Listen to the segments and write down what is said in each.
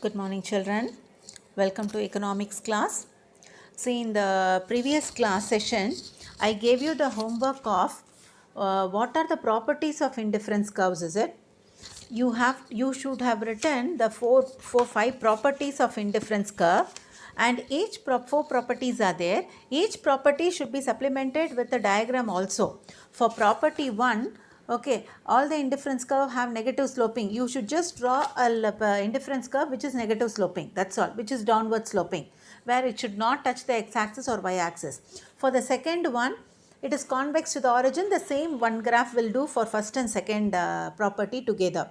Good morning, children. Welcome to economics class. See, in the previous class session, I gave you the homework of what are the properties of indifference curves, is it? You should have written the five properties of indifference curve, and each four properties are there. Each property should be supplemented with a diagram also. For property 1, okay, all the indifference curve have negative sloping. You should just draw a indifference curve which is negative sloping, that's all, which is downward sloping, where it should not touch the x-axis or y-axis. For the second one, it is convex to the origin. The same one graph will do for first and second property together.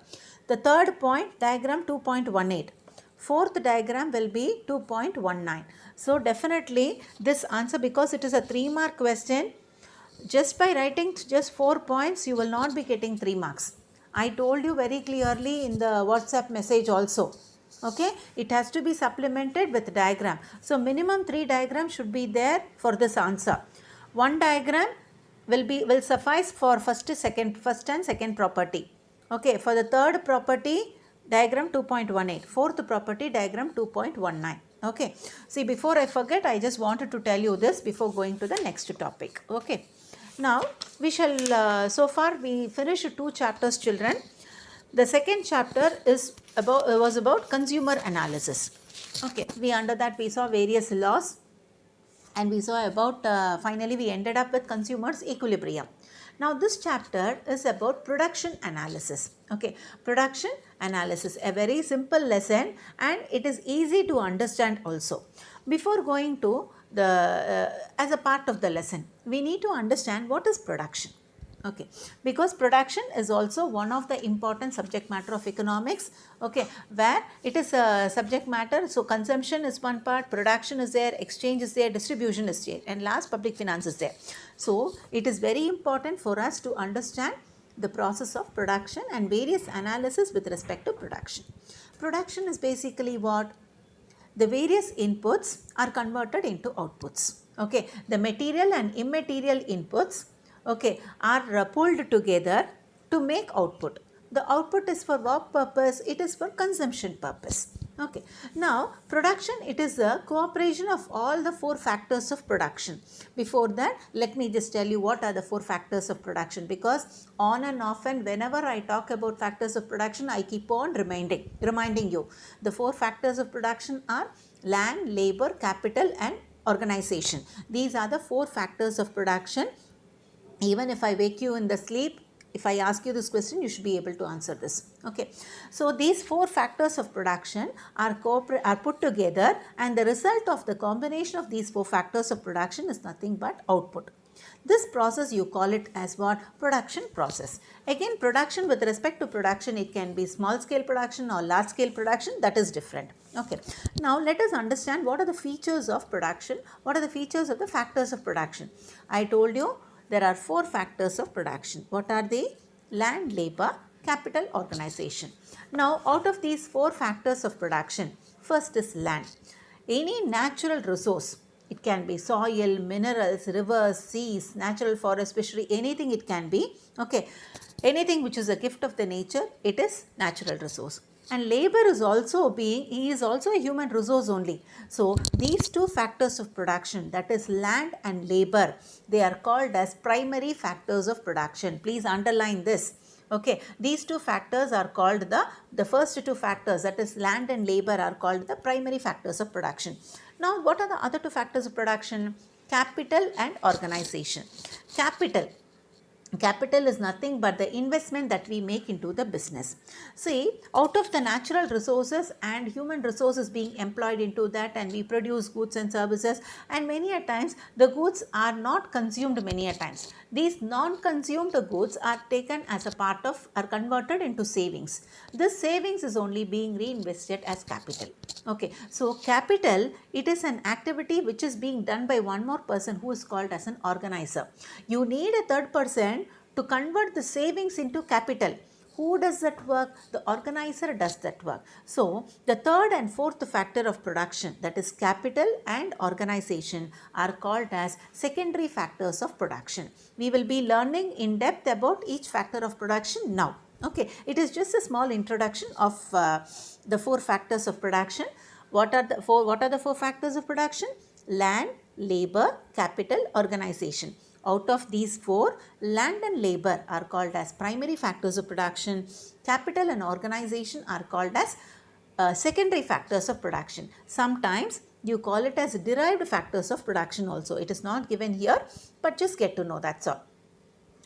The third point, diagram 2.18. Fourth diagram will be 2.19. So definitely this answer, because it is a 3-mark question, just by writing just 4 points, you will not be getting 3 marks. I told you very clearly in the WhatsApp message also. Okay, it has to be supplemented with diagram. So minimum 3 diagrams should be there for this answer. One diagram will suffice for first and second property. Okay, for the third property, diagram 2.18. Fourth property, diagram 2.19. Okay, see, before I forget, I just wanted to tell you this before going to the next topic. Okay, now we shall so far we finished 2 chapters, children. The second chapter was about consumer analysis. Okay, under that we saw various laws, and we saw about finally we ended up with consumers equilibrium. Now this chapter is about production analysis. Okay, production analysis, a very simple lesson, and it is easy to understand also. Before going to the as a part of the lesson, we need to understand what is production. Okay, because production is also one of the important subject matter of economics. Okay, where it is a subject matter. So consumption is one part, production is there, exchange is there, distribution is there, and last public finance is there. So it is very important for us to understand the process of production and various analysis with respect to production. Production is basically what? The various inputs are converted into outputs. Okay, the material and immaterial inputs, okay, are pulled together to make output. The output is for what purpose? It is for consumption purpose. Okay, now production, it is a cooperation of all the 4 factors of production. Before that, let me just tell you what are the 4 factors of production, because on and often whenever I talk about factors of production, I keep on reminding you. The 4 factors of production are land, labor, capital, and organization. These are the 4 factors of production. Even if I wake you in the sleep, if I ask you this question, you should be able to answer this. Okay, so these 4 factors of production are put together, and the result of the combination of these 4 factors of production is nothing but output. This process, you call it as what? Production process. Again, production, with respect to production, it can be small scale production or large scale production, that is different. Okay, now let us understand what are the features of production, what are the features of the factors of production. I told you there are 4 factors of production. What are they? Land, labor, capital, organization. Now, out of these 4 factors of production, first is land. Any natural resource, it can be soil, minerals, rivers, seas, natural forest, fishery, anything it can be. Okay, anything which is a gift of the nature, it is natural resource. And labor is also he is also a human resource only. So these 2 factors of production, that is land and labor, they are called as primary factors of production. Please underline this. Okay, these 2 factors are called the first 2 factors, that is land and labor, are called the primary factors of production. Now what are the other 2 factors of production? Capital and organization. Capital is nothing but the investment that we make into the business. See, out of the natural resources and human resources being employed into that, and we produce goods and services, and many a times the goods are not consumed many a times. These non-consumed goods are taken as a part of, are converted into savings. This savings is only being reinvested as capital. Okay, so capital, it is an activity which is being done by one more person who is called as an organizer. You need a third person to convert the savings into capital. Who does that work? The organizer does that work. So the third and fourth factor of production, that is capital and organization, are called as secondary factors of production. We will be learning in depth about each factor of production now. Okay, it is just a small introduction of the four factors of production. What are the four factors of production? Land, labor, capital, organization. Out of these four, land and labor are called as primary factors of production. Capital and organization are called as secondary factors of production. Sometimes you call it as derived factors of production also. It is not given here, but just get to know, that's all.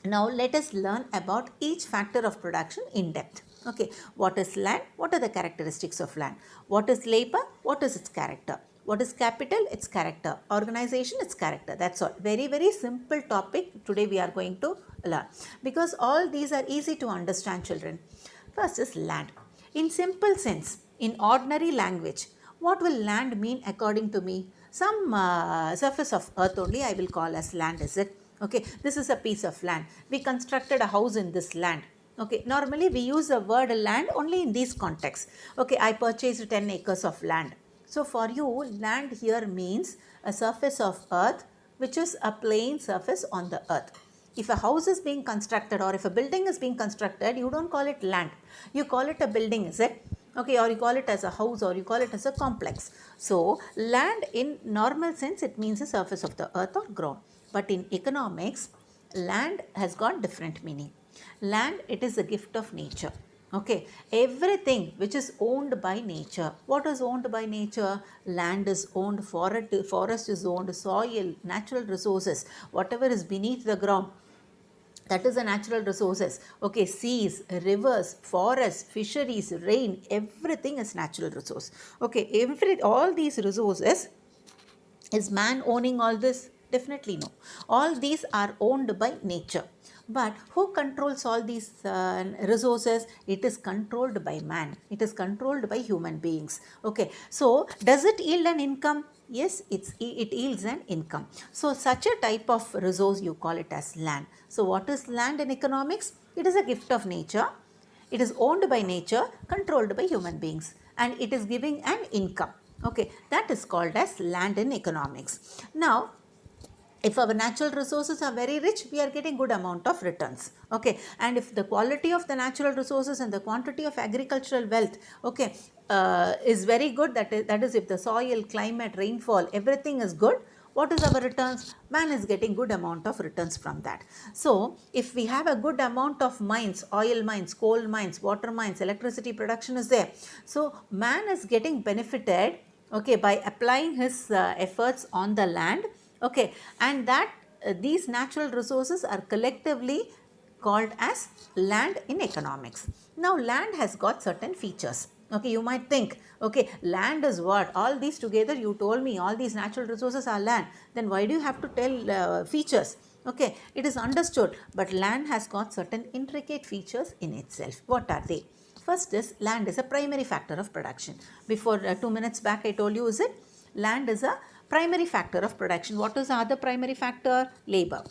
Now let us learn about each factor of production in depth. Okay, what is land? What are the characteristics of land? What is labor? What is its character? What is capital? Its character. Organization? Its character. That's all. Very, very simple topic today we are going to learn, because all these are easy to understand, children. First is land. In simple sense, in ordinary language, what will land mean according to me? Some surface of earth only I will call as land, is it? Okay, this is a piece of land. We constructed a house in this land. Okay, normally we use the word land only in these contexts. Okay, I purchased 10 acres of land. So for you, land here means a surface of earth which is a plain surface on the earth. If a house is being constructed or if a building is being constructed, you don't call it land. You call it a building, is it? Okay, or you call it as a house or you call it as a complex. So land in normal sense, it means the surface of the earth or ground. But in economics, land has got different meaning. Land, it is a gift of nature. Okay, everything which is owned by nature. What is owned by nature? Land is owned, forest is owned, soil, natural resources, whatever is beneath the ground, that is the natural resources. Okay, seas, rivers, forests, fisheries, rain, everything is natural resource. Okay, all these resources, is man owning all this? Definitely no. All these are owned by nature. But who controls all these resources? It is controlled by man. It is controlled by human beings. Okay. So, does it yield an income? Yes, it yields an income. So, such a type of resource you call it as land. So, what is land in economics? It is a gift of nature. It is owned by nature, controlled by human beings, and it is giving an income. Okay, that is called as land in economics. Now, if our natural resources are very rich, we are getting good amount of returns. Okay, and if the quality of the natural resources and the quantity of agricultural wealth, okay, is very good, that is if the soil, climate, rainfall, everything is good, what is our returns? Man is getting good amount of returns from that. So if we have a good amount of mines, oil mines, coal mines, water mines, electricity production is there, so man is getting benefited, okay, by applying his efforts on the land. Okay, and that these natural resources are collectively called as land in economics. Now, land has got certain features. Okay, you might think, okay, land is what? All these together, you told me all these natural resources are land. Then why do you have to tell features? Okay, it is understood, but land has got certain intricate features in itself. What are they? First is, land is a primary factor of production. Before 2 minutes back, I told you, is it? Land is a primary factor of production. What is the other primary factor? Labor.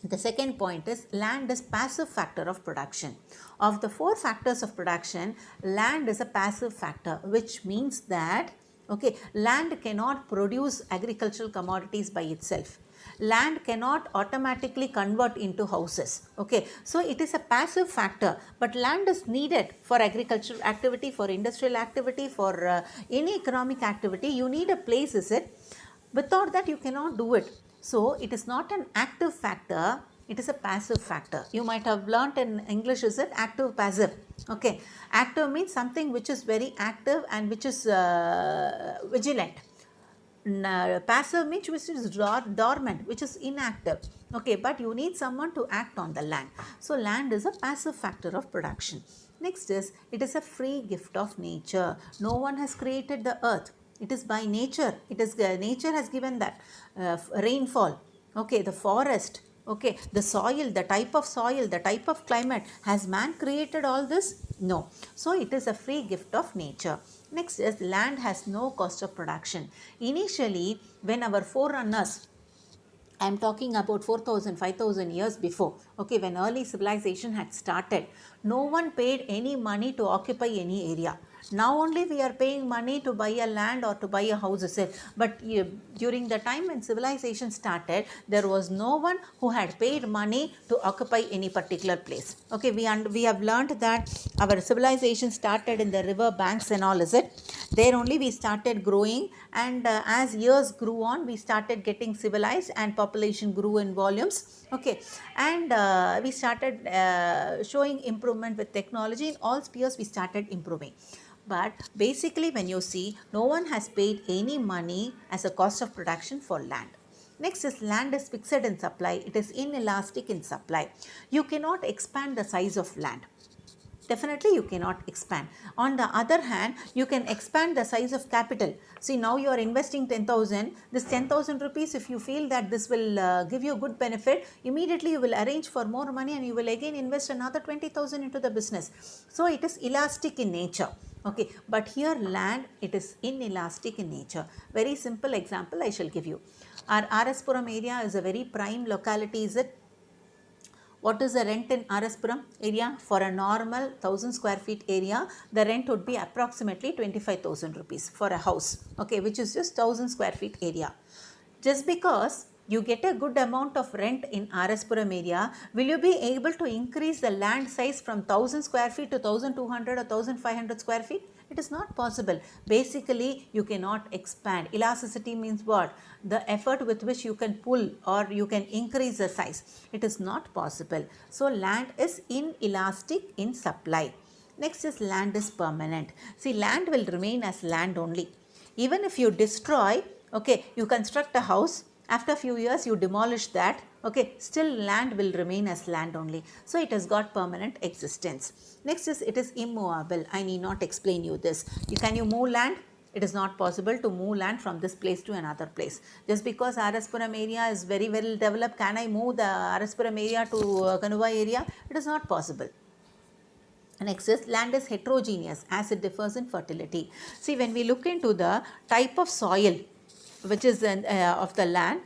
The second point is, land is passive factor of production. Of the four factors of production, land is a passive factor, which means that, okay, land cannot produce agricultural commodities by itself. Land cannot automatically convert into houses. Okay, so it is a passive factor, but land is needed for agricultural activity, for industrial activity, for any economic activity. You need a place, is it? Without that, you cannot do it. So, it is not an active factor, it is a passive factor. You might have learnt in English, is it? Active, passive. Okay, active means something which is very active and which is vigilant. Passive means which is dormant, which is inactive. Okay, but you need someone to act on the land. So land is a passive factor of production. Next is, it is a free gift of nature. No one has created the earth. It is by nature. It is nature has given that rainfall. Okay, the forest. Okay, the soil, the type of soil, the type of climate. Has man created all this? No. So it is a free gift of nature. Next is, land has no cost of production. Initially, when our forerunners, I am talking about 4,000, 5,000 years before, okay, when early civilization had started, no one paid any money to occupy any area. Now only we are paying money to buy a land or to buy a house itself. But during the time when civilization started, there was no one who had paid money to occupy any particular place. Okay, we have learned that our civilization started in the river banks and all, is it? There only we started growing, and as years grew on, we started getting civilized and population grew in volumes. Okay, and we started showing improvement with technology. In all spheres we started improving. But basically, when you see, no one has paid any money as a cost of production for land. Next is, land is fixed in supply, it is inelastic in supply. You cannot expand the size of land. Definitely you cannot expand. On the other hand, you can expand the size of capital. See, now you are investing 10,000. This 10,000 rupees, if you feel that this will give you a good benefit, immediately you will arrange for more money and you will again invest another 20,000 into the business. So it is elastic in nature. Okay, but here land, it is inelastic in nature. Very simple example I shall give you. Our RS Puram area is a very prime locality, is it? What is the rent in RS Puram area? For a normal 1000 square feet area, the rent would be approximately 25,000 rupees for a house, okay, which is just 1000 square feet area. Just because you get a good amount of rent in RS Puram area, will you be able to increase the land size from 1000 square feet to 1200 or 1500 square feet? It is not possible. Basically, you cannot expand. Elasticity means what? The effort with which you can pull or you can increase the size. It is not possible. So, land is inelastic in supply. Next is, land is permanent. See, land will remain as land only. Even if you destroy, okay, you construct a house, after a few years you demolish that, okay, still land will remain as land only. So it has got permanent existence. Next is, it is immovable. I need not explain you this. Can you move land? It is not possible to move land from this place to another place. Just because RS Puram area is very well developed, can I move the RS Puram area to Kanuvai area? It is not possible. Next is, land is heterogeneous as it differs in fertility. See, when we look into the type of soil which is of the land,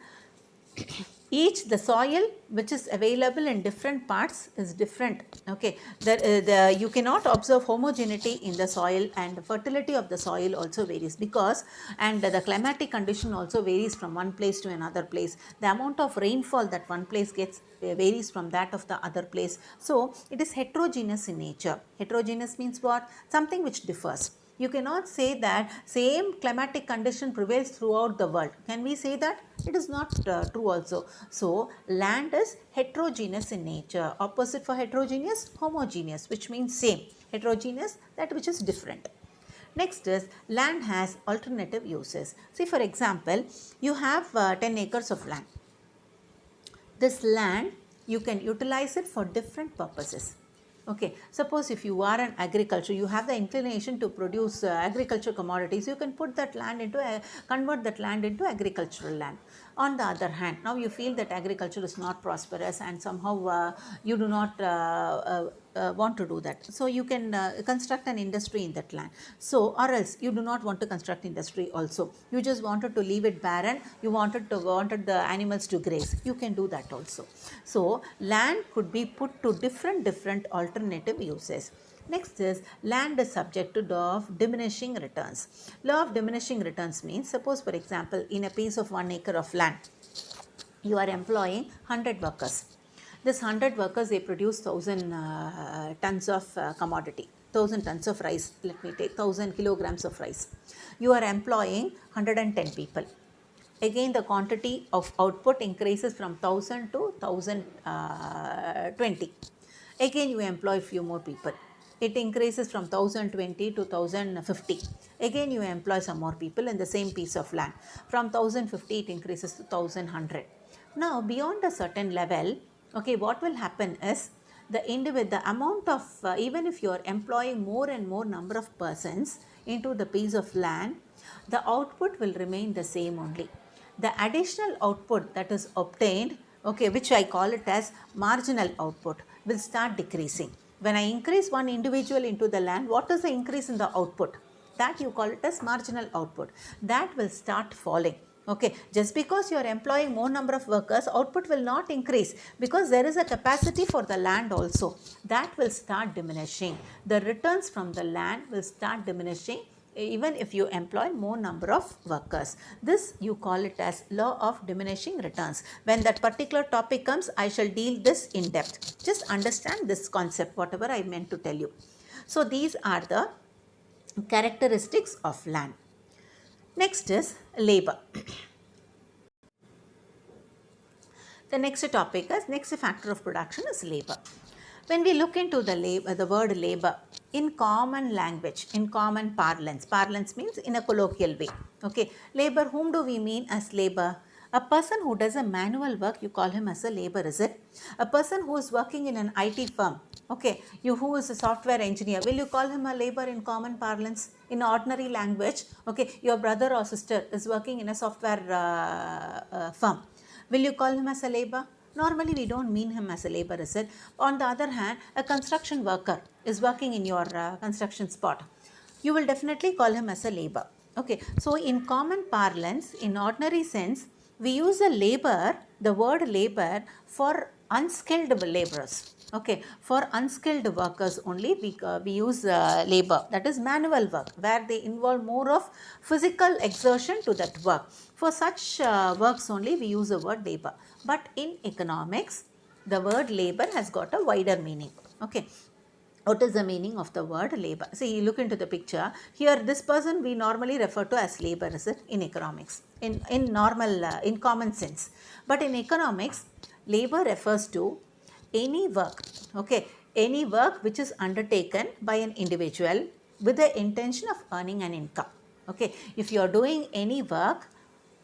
the soil which is available in different parts is different. Okay, you cannot observe homogeneity in the soil, and the fertility of the soil also varies, because and the climatic condition also varies from one place to another place. The amount of rainfall that one place gets varies from that of the other place. So it is heterogeneous in nature. Heterogeneous means what? Something which differs. You cannot say that same climatic condition prevails throughout the world. Can we say that? It is not true also. So, land is heterogeneous in nature. Opposite for heterogeneous, homogeneous, which means same. Heterogeneous, that which is different. Next is, land has alternative uses. See, for example, you have 10 acres of land. This land, you can utilize it for different purposes. Okay, suppose if you are an agriculture, you have the inclination to produce agriculture commodities, you can put that land into convert that land into agricultural land. On the other hand, now you feel that agriculture is not prosperous and somehow you do not want to do that. So you can construct an industry in that land. So, or else you do not want to construct industry also. You just wanted to leave it barren. You wanted the animals to graze. You can do that also. So land could be put to different alternative uses. Next is, land is subject to law of diminishing returns. Law of diminishing returns means, suppose for example, in a piece of 1 acre of land, you are employing 100 workers. This 100 workers, they produce 1000 tons of commodity, 1000 tons of rice. Let me take 1000 kilograms of rice. You are employing 110 people. Again, the quantity of output increases from 1000 to 1020. Again, you employ few more people. It increases from 1020 to 1050. Again, you employ some more people in the same piece of land. From 1050, it increases to 1100. Now, beyond a certain level, okay, what will happen is, the amount of, even if you are employing more and more number of persons into the piece of land, the output will remain the same only. The additional output that is obtained, okay, which I call it as marginal output, will start decreasing. When I increase one individual into the land, what is the increase in the output? That you call it as marginal output. That will start falling. Okay, just because you are employing more number of workers, output will not increase because there is a capacity for the land also. That will start diminishing. The returns from the land will start diminishing even if you employ more number of workers. This you call it as law of diminishing returns. When that particular topic comes, I shall deal this in depth. Just understand this concept, whatever I meant to tell you. So these are the characteristics of land. Next is labor. The next topic is, next factor of production is labor. When we look into the word labor in common language, in common parlance, parlance means in a colloquial way. Okay, labor, whom do we mean as labor? A person who does a manual work, you call him as a labor, is it? A person who is working in an IT firm, okay, you who is a software engineer, will you call him a labor in common parlance? In ordinary language, okay, your brother or sister is working in a software firm. Will you call him as a labor? Normally, we don't mean him as a labor, is it? On the other hand, a construction worker is working in your construction spot. You will definitely call him as a labor. Okay, so in common parlance, in ordinary sense, we use a labor, the word labor, for unskilled laborers. Okay, for unskilled workers only we use labor, that is manual work, where they involve more of physical exertion to that work. For such works only we use the word labor. But in economics, the word labor has got a wider meaning. Okay, what is the meaning of the word labor? See, you look into the picture. Here, this person we normally refer to as labor, is it? In economics, in normal, in common sense. But in economics, labor refers to any work, okay, any work which is undertaken by an individual with the intention of earning an income. Okay, if you are doing any work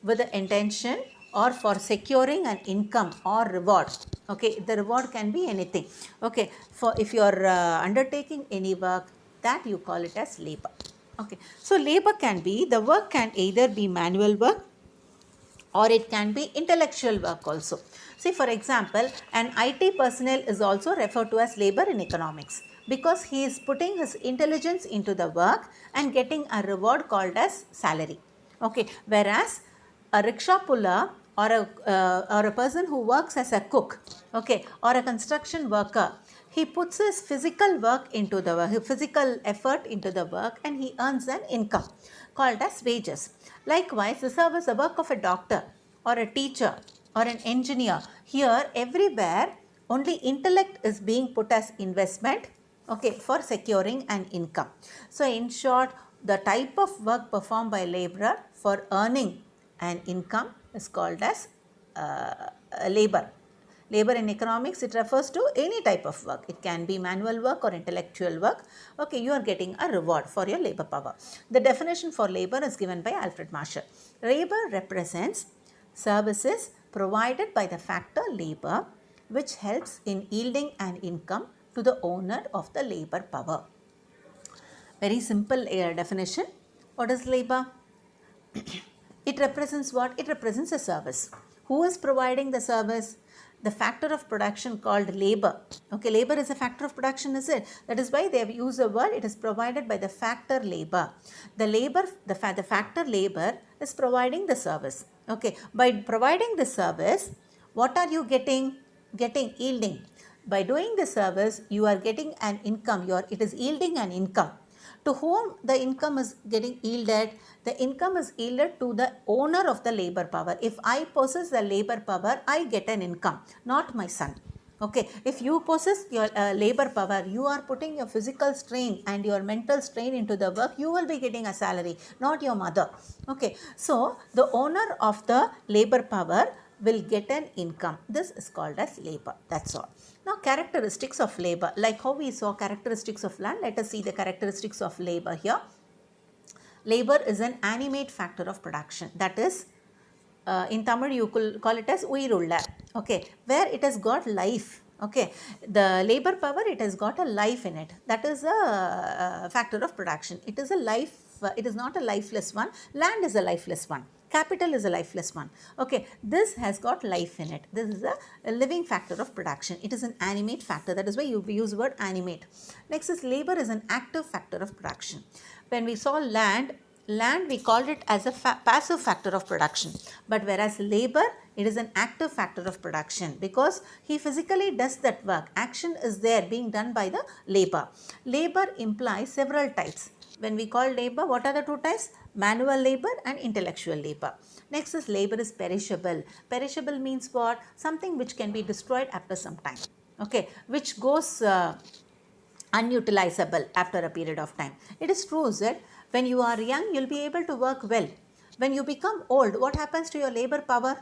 with the intention or for securing an income or reward, okay, the reward can be anything. Okay, for if you are undertaking any work, that you call it as labor. Okay, so labor can be, the work can either be manual work or it can be intellectual work also. See, for example, an IT personnel is also referred to as labor in economics because he is putting his intelligence into the work and getting a reward called as salary. Okay, whereas a rickshaw puller or a person who works as a cook, okay, or a construction worker, he puts his physical work into the work, his physical effort into the work, and he earns an income called as wages. Likewise, the service, the work of a doctor or a teacher or an engineer, here everywhere only intellect is being put as investment, okay, for securing an income. So in short, the type of work performed by laborer for earning an income is called as labor. Labor in economics, it refers to any type of work. It can be manual work or intellectual work. Okay, you are getting a reward for your labor power. The definition for labor is given by Alfred Marshall. Labor represents services provided by the factor labor which helps in yielding an income to the owner of the labor power. Very simple definition. What is labor? It represents what? It represents a service. Who is providing the service? The factor of production called labor. Okay, labor is a factor of production, is it? That is why they have used the word, it is provided by the factor labor. The factor labor is providing the service. Okay, by providing the service, what are you getting? Getting yielding. By doing the service, you are getting an income. It is yielding an income. To whom the income is getting yielded? The income is yielded to the owner of the labor power. If I possess the labor power, I get an income, not my son. Okay, if you possess your labor power, you are putting your physical strain and your mental strain into the work, you will be getting a salary, not your mother. Okay, so the owner of the labor power will get an income. This is called as labor. That's all. Now, characteristics of labor, like how we saw characteristics of land, let us see the characteristics of labor here. Labor is an animate factor of production. That is, in Tamil you could call it as uirulla. Okay, where it has got life. Okay, the labor power, it has got a life in it. That is a factor of production. It is a life. It is not a lifeless one. Land is a lifeless one. Capital is a lifeless one. Okay, this has got life in it. This is a living factor of production. It is an animate factor. That is why you use the word animate. Next is labor is an active factor of production. When we saw land, land we called it as a passive factor of production, but whereas labor, it is an active factor of production because he physically does that work. Action is there being done by the labor. Labor implies several types. When we call labor, what are the two types? Manual labor and intellectual labor. Next is labor is perishable. Perishable means what? Something which can be destroyed after some time. Okay, which goes unutilizable after a period of time. It is true that when you are young, you'll be able to work well. When you become old, what happens to your labor power?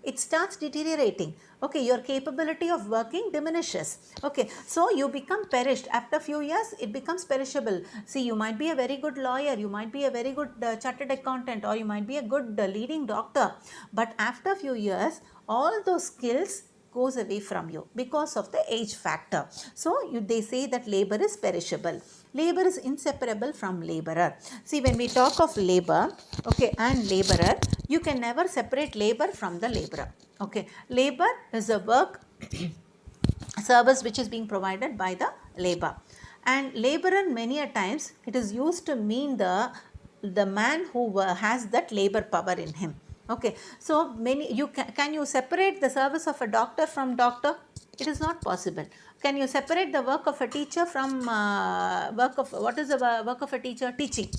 It starts deteriorating. Okay, your capability of working diminishes. Okay, so you become perished. After a few years, it becomes perishable. See, you might be a very good lawyer, you might be a very good chartered accountant, or you might be a good leading doctor. But after a few years, all those skills goes away from you because of the age factor. So they say that labor is perishable. Labor is inseparable from laborer. See, when we talk of labor, okay, and laborer, you can never separate labor from the laborer. Okay, labor is a work service which is being provided by the labor, and laborer many a times it is used to mean the man who has that labor power in him. Okay, so many you can you separate the service of a doctor from doctor? It is not possible. Can you separate the work of a teacher from work of what is the work of a teacher? Teaching.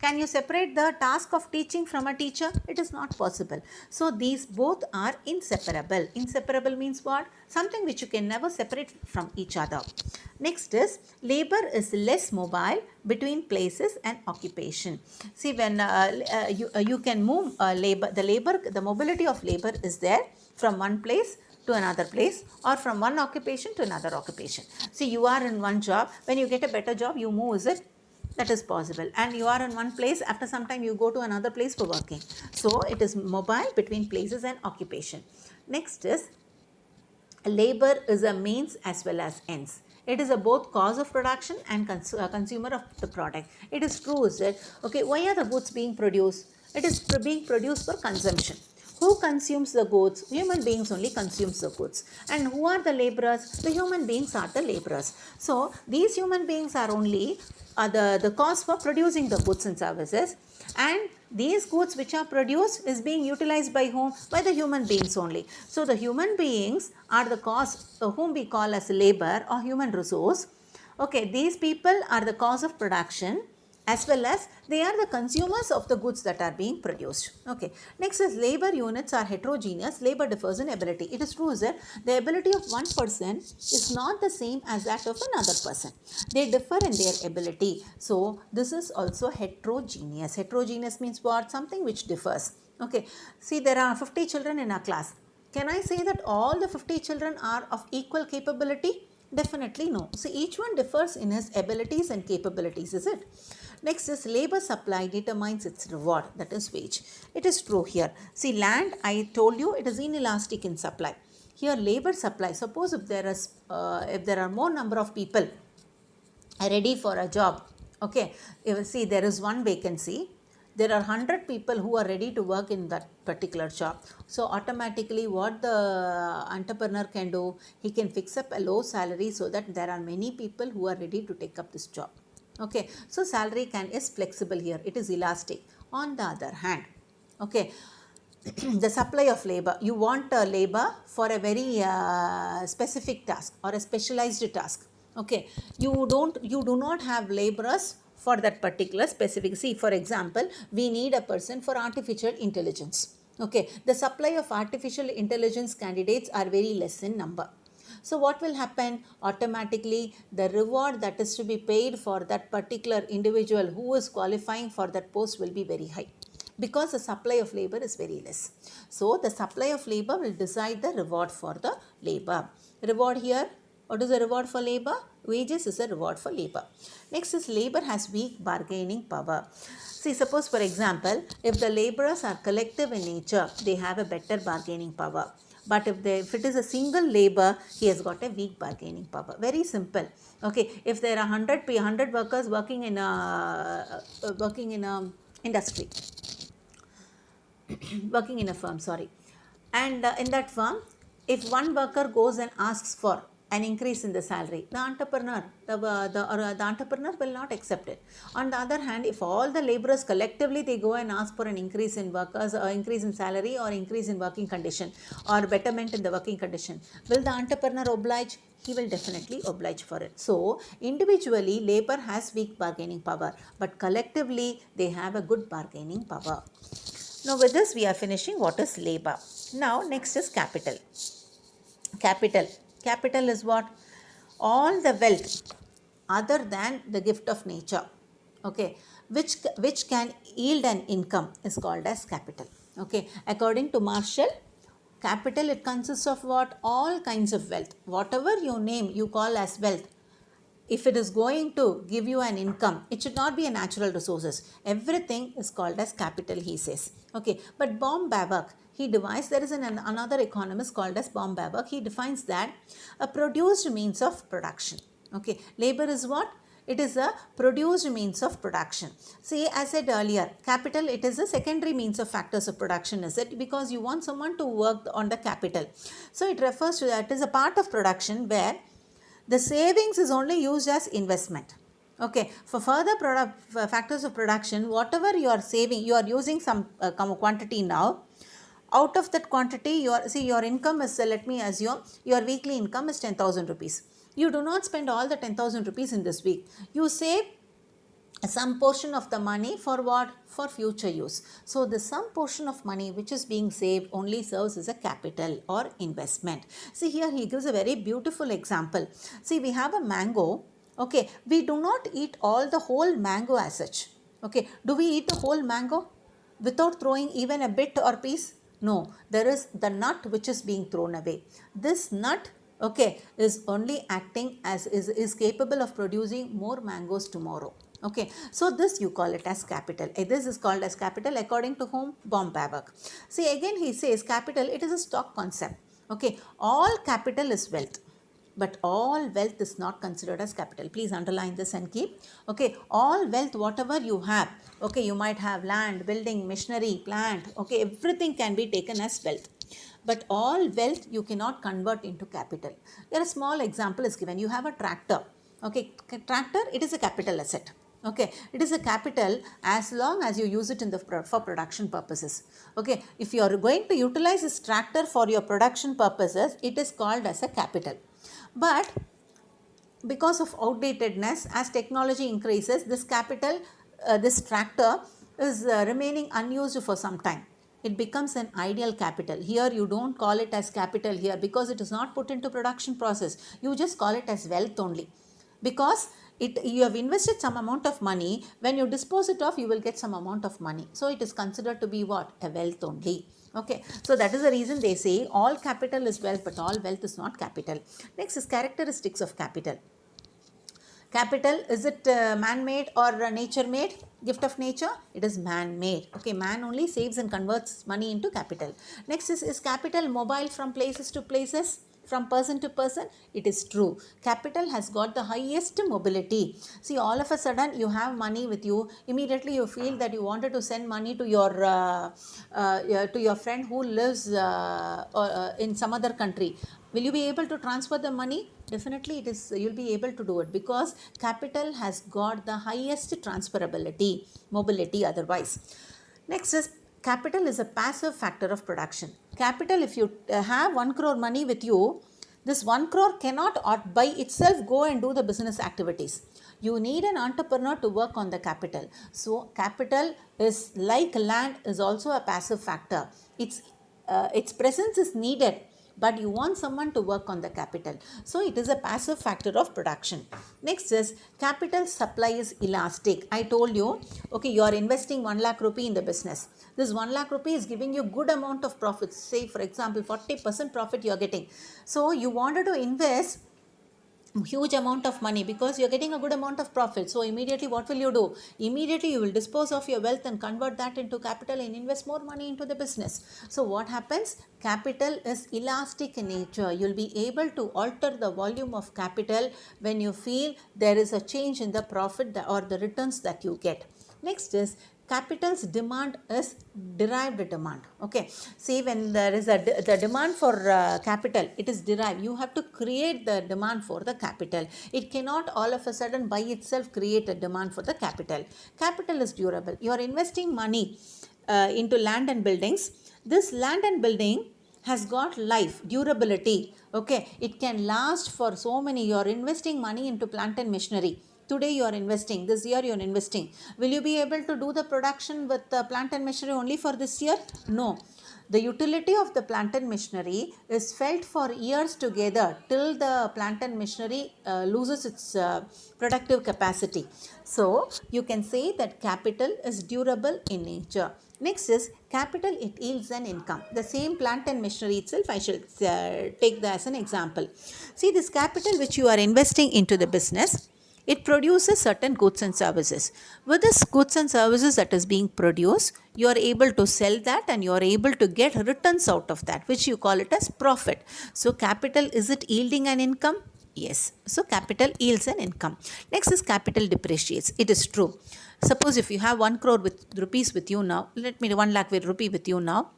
Can you separate the task of teaching from a teacher? It is not possible. So these both are inseparable. Inseparable means what? Something which you can never separate from each other. Next is labor is less mobile between places and occupation. See, when you can move the mobility of labor is there from one place to another place or from one occupation to another occupation. See, you are in one job, when you get a better job, you move, is it? That is possible. And you are in one place, after some time you go to another place for working. So it is mobile between places and occupation. Next is labor is a means as well as ends. It is a both cause of production and consumer of the product. It is true, is it? Okay, why are the goods being produced? It is being produced for consumption. Who consumes the goods? Human beings only consumes the goods. And who are the laborers? The human beings are the laborers. So these human beings are only the cause for producing the goods and services, and these goods which are produced is being utilized by whom? By the human beings only. So the human beings are the cause, whom we call as labor or human resource. Okay, these people are the cause of production, as well as they are the consumers of the goods that are being produced. Okay, next is labor units are heterogeneous. Labor differs in ability. It is true that the ability of one person is not the same as that of another person. They differ in their ability. So this is also heterogeneous. Heterogeneous means what? Something which differs. Okay, see, there are 50 children in a class. Can I say that all the 50 children are of equal capability? Definitely no. So each one differs in his abilities and capabilities, is it? Next is labor supply determines its reward, that is wage. It is true here. See, land, I told you, it is inelastic in supply. Here labor supply, suppose if there are more number of people ready for a job, okay, see, there is one vacancy, there are 100 people who are ready to work in that particular job. So automatically what the entrepreneur can do, he can fix up a low salary so that there are many people who are ready to take up this job. Okay, so salary is flexible here, it is elastic. On the other hand, okay, the supply of labor, you want labor for a very specific task or a specialized task. Okay, you do not have laborers for that particular specific. See, for example, we need a person for artificial intelligence. Okay, the supply of artificial intelligence candidates are very less in number. So what will happen? Automatically the reward that is to be paid for that particular individual who is qualifying for that post will be very high, because the supply of labor is very less. So the supply of labor will decide the reward for the labor. Reward here, what is the reward for labor? Wages is a reward for labor. Next is labor has weak bargaining power. See, suppose for example, if the laborers are collective in nature, they have a better bargaining power. But if it is a single labor, he has got a weak bargaining power. Very simple. Okay, if there are 100 workers working in a industry, working in a firm, sorry, and in that firm, if one worker goes and asks for an increase in the salary, the entrepreneur will not accept it. On the other hand, if all the laborers collectively they go and ask for an increase in workers, or increase in salary, or increase in working condition, or betterment in the working condition, will the entrepreneur oblige? He will definitely oblige for it. So individually labor has weak bargaining power, but collectively they have a good bargaining power. Now with this we are finishing what is labor. Now next is capital. Capital is what? All the wealth other than the gift of nature, okay, which can yield an income is called as capital. Okay, according to Marshall, capital, it consists of what? All kinds of wealth. Whatever you name, you call as wealth. If it is going to give you an income, it should not be a natural resources. Everything is called as capital, he says. Okay, but Baum-Babak, he devised, there is another economist called as Baum-Babak, he defines that a produced means of production. Okay, labor is what? It is a produced means of production. See, as said earlier, capital, it is a secondary means of factors of production, is it? Because you want someone to work on the capital. So it refers to that it is a part of production where the savings is only used as investment. Okay, for further factors of production, whatever you are saving, you are using some quantity now. Out of that quantity, your income is, let me assume, your weekly income is 10,000 rupees. You do not spend all the 10,000 rupees in this week. You save some portion of the money for what? For future use. So the some portion of money which is being saved only serves as a capital or investment. See, here he gives a very beautiful example. See, we have a mango. Okay, we do not eat all the whole mango as such. Okay, do we eat the whole mango without throwing even a bit or piece? No, there is the nut which is being thrown away. This nut, okay, is only acting as is capable of producing more mangoes tomorrow. Okay, so this you call it as capital. This is called as capital according to whom? Baum-Babak. See, again he says capital, it is a stock concept. Okay, all capital is wealth, but all wealth is not considered as capital. Please underline this and keep. Okay, all wealth, whatever you have, okay, you might have land, building, machinery, plant, okay, everything can be taken as wealth. But all wealth you cannot convert into capital. Here a small example is given. You have a tractor. Okay, tractor, it is a capital asset. Okay, it is a capital as long as you use it in the for production purposes. Okay, if you are going to utilize this tractor for your production purposes, it is called as a capital. But because of outdatedness, as technology increases, this capital, this tractor is remaining unused for some time. It becomes an ideal capital. Here you don't call it as capital here because it is not put into production process. You just call it as wealth only. Because you have invested some amount of money. When you dispose it off, you will get some amount of money. So it is considered to be what? A wealth only. Okay, so that is the reason they say all capital is wealth, but all wealth is not capital. Next is characteristics of capital. Capital, is it man-made or nature-made? Gift of nature? It is man-made. Okay, man only saves and converts money into capital. Next is capital mobile from places to places? From person to person? It is true. Capital has got the highest mobility. See, all of a sudden you have money with you. Immediately you feel that you wanted to send money to your friend who lives in some other country. Will you be able to transfer the money? Definitely it is, you'll be able to do it because capital has got the highest transferability, mobility otherwise. Next is capital is a passive factor of production. Capital, if you have 1 crore money with you, this 1 crore cannot by itself go and do the business activities. You need an entrepreneur to work on the capital. So capital is like land, is also a passive factor. Its presence is needed, but you want someone to work on the capital. So it is a passive factor of production. Next is capital supply is elastic. I told you, okay, you are investing 1 lakh rupee in the business. This 1 lakh rupee is giving you good amount of profits. Say for example 40% profit you are getting. So you wanted to invest huge amount of money because you're getting a good amount of profit. So immediately what will you do? Immediately you will dispose of your wealth and convert that into capital and invest more money into the business. So what happens? Capital is elastic in nature. You'll be able to alter the volume of capital when you feel there is a change in the profit or the returns that you get. Next is capital's demand is derived demand. Okay, see, when there is the demand for capital, it is derived. You have to create the demand for the capital. It cannot all of a sudden by itself create a demand for the capital. Capital is durable. You are investing money into land and buildings. This land and building has got life, durability. Okay, it can last for so many. You are investing money into plant and machinery. Today you are investing, this year you are investing. Will you be able to do the production with plant and machinery only for this year? No. The utility of the plant and machinery is felt for years together till the plant and machinery loses its productive capacity. So you can say that capital is durable in nature. Next is capital, it yields an income. The same plant and machinery itself, I shall take that as an example. See, this capital which you are investing into the business, it produces certain goods and services. With this goods and services that is being produced, you are able to sell that and you are able to get returns out of that, which you call it as profit. So capital, is it yielding an income? Yes. So capital yields an income. Next is capital depreciates. It is true. Suppose if you have 1 crore with rupees with you now, let me 1 lakh with rupee with you now,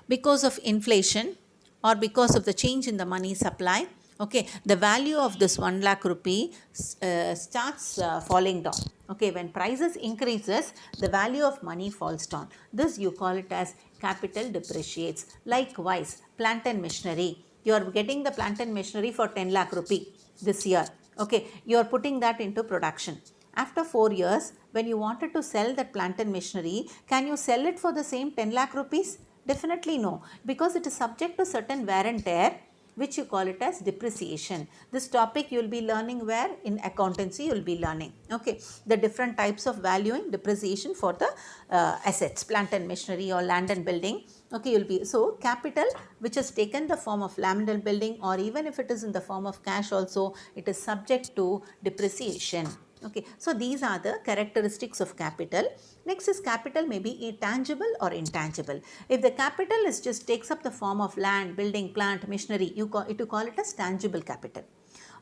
because of inflation or because of the change in the money supply, okay, the value of this 1 lakh rupee starts falling down. Okay, when prices increases, the value of money falls down. This you call it as capital depreciates. Likewise, plant and machinery. You are getting the plant and machinery for 10 lakh rupee this year. Okay, you are putting that into production. After 4 years, when you wanted to sell that plant and machinery, can you sell it for the same 10 lakh rupees? Definitely no, because it is subject to certain wear and tear, which you call it as depreciation. This topic you will be learning where? In accountancy you will be learning. Okay, the different types of valuing depreciation for the assets, plant and machinery or land and building. Okay, you'll be, so capital which has taken the form of land and building, or even if it is in the form of cash also, it is subject to depreciation. Okay, so these are the characteristics of capital. Next is capital may be tangible or intangible. If the capital is just takes up the form of land, building, plant, machinery, you call it as tangible capital.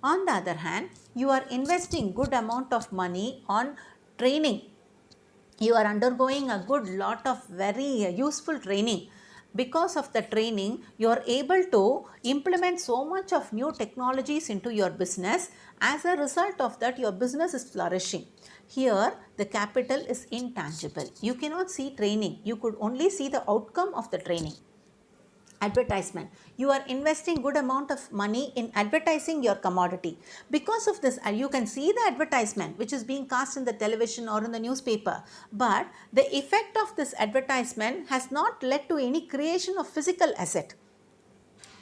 On the other hand, you are investing good amount of money on training. You are undergoing a good lot of very useful training. Because of the training, you are able to implement so much of new technologies into your business. As a result of that, your business is flourishing. Here, the capital is intangible. You cannot see training. You could only see the outcome of the training. Advertisement. You are investing good amount of money in advertising your commodity. Because of this, you can see the advertisement which is being cast in the television or in the newspaper, but the effect of this advertisement has not led to any creation of physical asset,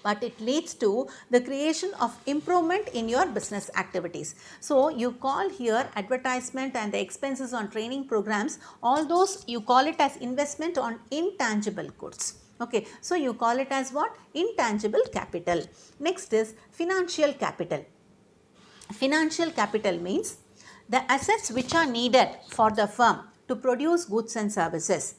but it leads to the creation of improvement in your business activities. So you call here advertisement and the expenses on training programs, all those you call it as investment on intangible goods. Okay, so you call it as what? Intangible capital. Next is financial capital. Financial capital means the assets which are needed for the firm to produce goods and services,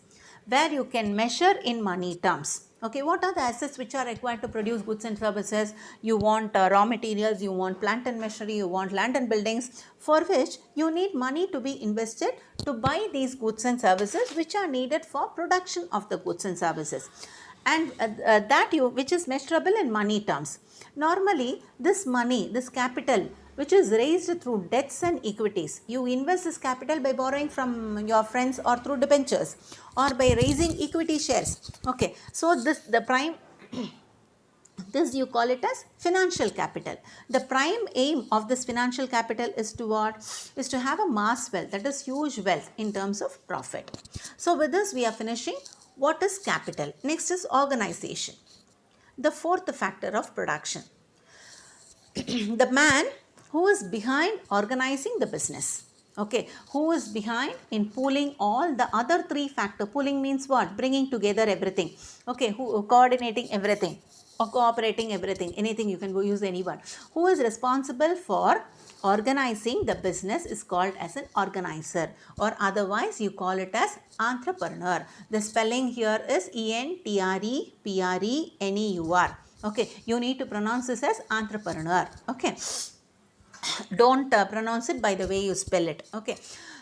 where you can measure in money terms. Okay, what are the assets which are required to produce goods and services? You want raw materials, you want plant and machinery, you want land and buildings, for which you need money to be invested to buy these goods and services which are needed for production of the goods and services. And which is measurable in money terms. Normally, this money, this capital, which is raised through debts and equities. You invest this capital by borrowing from your friends or through debentures or by raising equity shares. Okay, so this you call it as financial capital. The prime aim of this financial capital is to what? Is to have a mass wealth, that is huge wealth in terms of profit. So with this we are finishing. What is capital? Next is organization. The fourth factor of production. The man who is behind organizing the business. Okay, who is behind in pooling all the other three factors. Pooling means what? Bringing together everything. Okay, who coordinating everything or cooperating everything. Anything, you can go use anyone. Who is responsible for organizing the business is called as an organizer, or otherwise you call it as entrepreneur. The spelling here is ENTREPRENEUR. Okay, you need to pronounce this as entrepreneur. Okay, don't pronounce it by the way you spell it. Okay,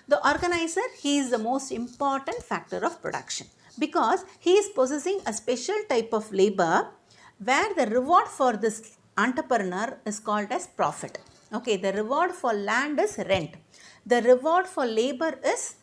The organizer, he is the most important factor of production because he is possessing a special type of labor where the reward for this entrepreneur is called as profit. Okay, the reward for land is rent. The reward for labor is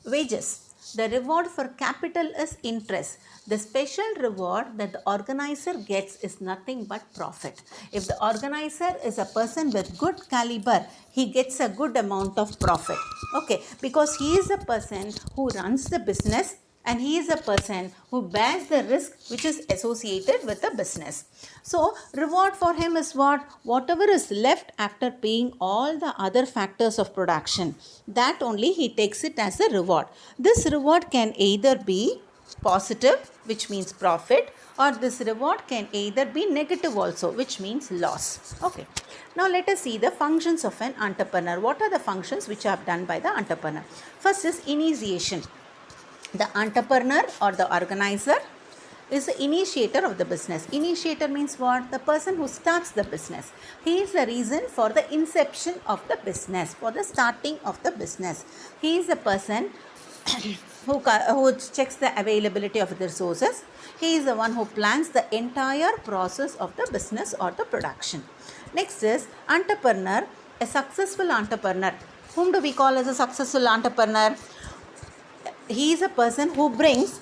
wages. The reward for capital is interest. The special reward that the organizer gets is nothing but profit. If the organizer is a person with good caliber, he gets a good amount of profit. Okay, because he is a person who runs the business and he is a person who bears the risk which is associated with the business. So, reward for him is what? Whatever is left after paying all the other factors of production, that only he takes it as a reward. This reward can either be positive, which means profit, or this reward can either be negative also, which means loss. Okay. Now let us see the functions of an entrepreneur. What are the functions which are done by the entrepreneur? First is initiation. The entrepreneur or the organizer is the initiator of the business. Initiator means what? The person who starts the business. He is the reason for the inception of the business, for the starting of the business. He is the person who checks the availability of the resources. He is the one who plans the entire process of the business or the production. Next is entrepreneur, a successful entrepreneur. Whom do we call as a successful entrepreneur? He is a person who brings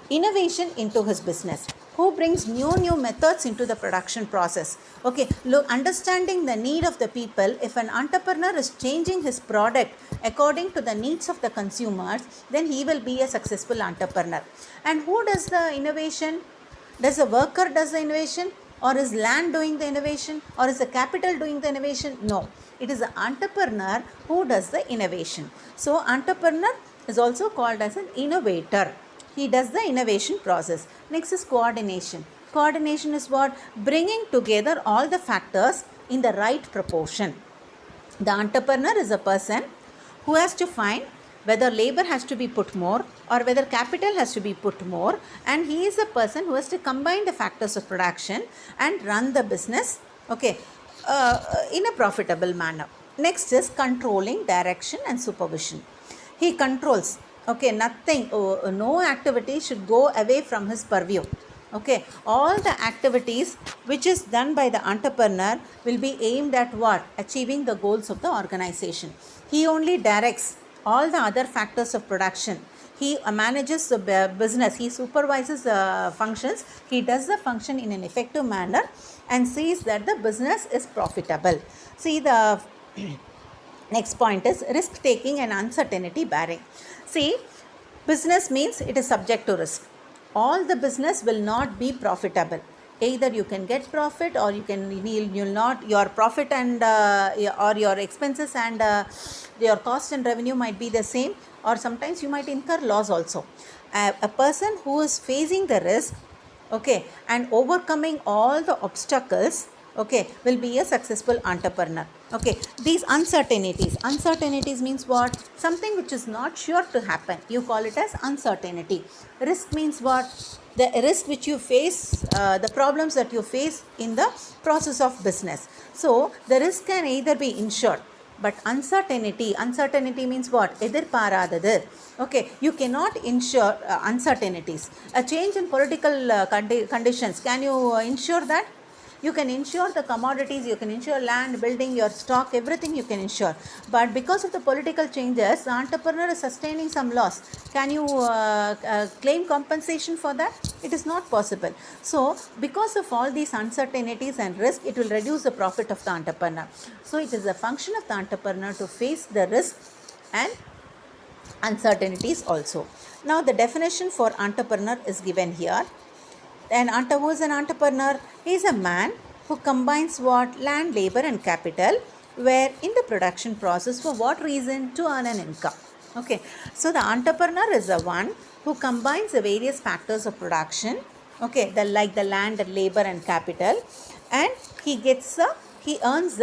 innovation into his business, who brings new methods into the production process. Okay, look, understanding the need of the people, if an entrepreneur is changing his product according to the needs of the consumers, then he will be a successful entrepreneur. And who does the innovation? Does the worker does the innovation, or is land doing the innovation, or is the capital doing the innovation? No, it is the entrepreneur who does the innovation. So entrepreneur is also called as an innovator. He does the innovation process. Next is coordination. Coordination is what? Bringing together all the factors in the right proportion. The entrepreneur is a person who has to find whether labor has to be put more or whether capital has to be put more, and he is a person who has to combine the factors of production and run the business, okay, in a profitable manner. Next is controlling, direction and supervision. He controls, okay, nothing, no activity should go away from his purview. Okay, all the activities which is done by the entrepreneur will be aimed at what? Achieving the goals of the organization. He only directs all the other factors of production. He manages the business, he supervises the functions, he does the function in an effective manner and sees that the business is profitable. See, the next point is risk taking and uncertainty bearing. See, business means it is subject to risk. All the business will not be profitable. Either you can get profit or you'll not. Your profit and or your expenses and your cost and revenue might be the same, or sometimes you might incur loss also. A person who is facing the risk, okay, and overcoming all the obstacles, okay, will be a successful entrepreneur. Okay, these uncertainties means what? Something which is not sure to happen, you call it as uncertainty. Risk means what? The risk which you face, the problems that you face in the process of business. So the risk can either be insured, but uncertainty means what? Edirparadadu. Okay, you cannot insure uncertainties. A change in political conditions, can you insure that? You can insure the commodities, you can insure land, building, your stock, everything you can insure. But because of the political changes, the entrepreneur is sustaining some loss. Can you claim compensation for that? It is not possible. So, because of all these uncertainties and risk, it will reduce the profit of the entrepreneur. So, it is a function of the entrepreneur to face the risk and uncertainties also. Now, the definition for entrepreneur is given here. Who is an entrepreneur? He is a man who combines what? Land, labor and capital, where in the production process, for what reason? To earn an income. Okay, so the entrepreneur is the one who combines the various factors of production, okay, like the land, labor and capital, and he earns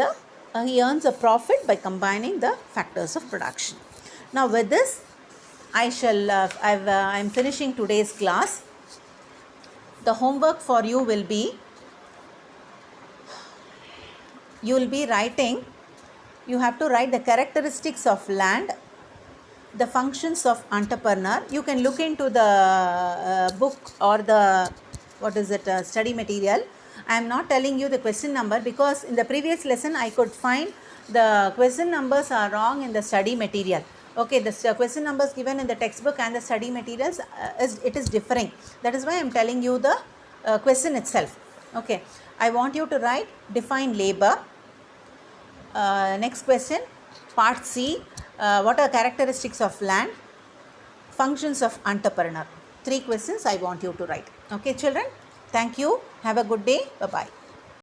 a profit by combining the factors of production. Now with this, I'm finishing today's class. The homework for you will be, you have to write the characteristics of land, the functions of entrepreneur. You can look into the book or the study material. I am not telling you the question number because in the previous lesson I could find the question numbers are wrong in the study material. Okay, the question numbers given in the textbook and the study materials it is differing. That is why I am telling you the question itself. Okay, I want you to write define labor. Next question, part C, what are characteristics of land, functions of entrepreneur. 3 questions I want you to write. Okay children, thank you, have a good day, bye bye.